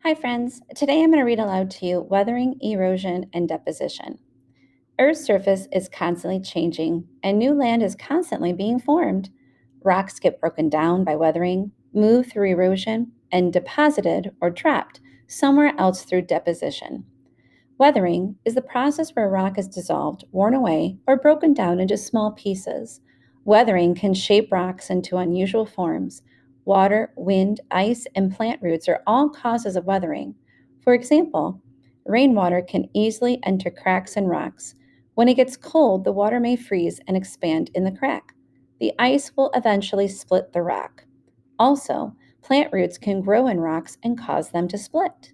Hi, friends. Today I'm going to read aloud to you Weathering, Erosion, and Deposition. Earth's surface is constantly changing, and new land is constantly being formed. Rocks get broken down by weathering, move through erosion, and deposited or trapped somewhere else through deposition. Weathering is the process where a rock is dissolved, worn away, or broken down into small pieces. Weathering can shape rocks into unusual forms. Water, wind, ice, and plant roots are all causes of weathering. For example, rainwater can easily enter cracks in rocks. When it gets cold, the water may freeze and expand in the crack. The ice will eventually split the rock. Also, plant roots can grow in rocks and cause them to split.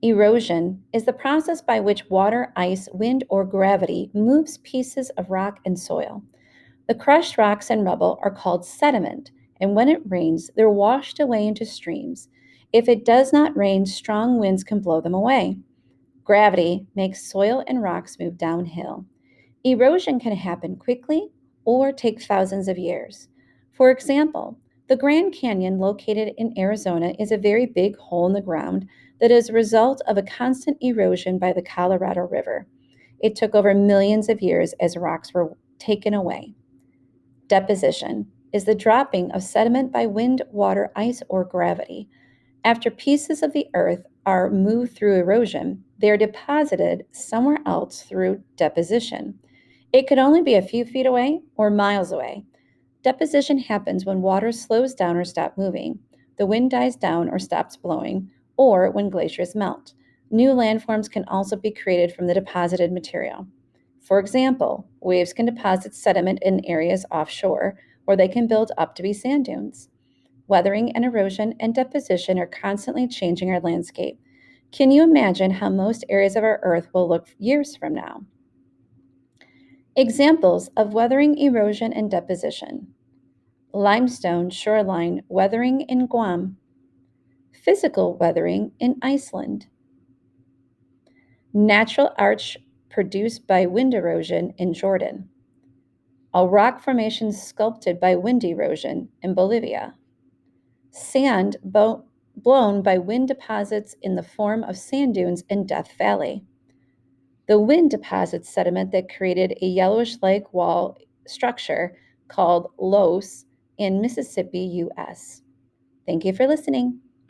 Erosion is the process by which water, ice, wind, or gravity moves pieces of rock and soil. The crushed rocks and rubble are called sediment, and when it rains, they're washed away into streams. If it does not rain, strong winds can blow them away. Gravity makes soil and rocks move downhill. Erosion can happen quickly or take thousands of years. For example, the Grand Canyon, located in Arizona, is a very big hole in the ground that is a result of a constant erosion by the Colorado River. It took over millions of years as rocks were taken away. Deposition is the dropping of sediment by wind, water, ice, or gravity. After pieces of the earth are moved through erosion, they are deposited somewhere else through deposition. It could only be a few feet away or miles away. Deposition happens when water slows down or stops moving, the wind dies down or stops blowing, or when glaciers melt. New landforms can also be created from the deposited material. For example, waves can deposit sediment in areas offshore, or they can build up to be sand dunes. Weathering and erosion and deposition are constantly changing our landscape. Can you imagine how most areas of our Earth will look years from now? Examples of weathering, erosion, and deposition: limestone shoreline weathering in Guam, physical weathering in Iceland, natural arch produced by wind erosion in Jordan, a rock formation sculpted by wind erosion in Bolivia, sand blown by wind deposits in the form of sand dunes in Death Valley. The wind deposits sediment that created a yellowish lake wall structure called loess in Mississippi, U.S. Thank you for listening.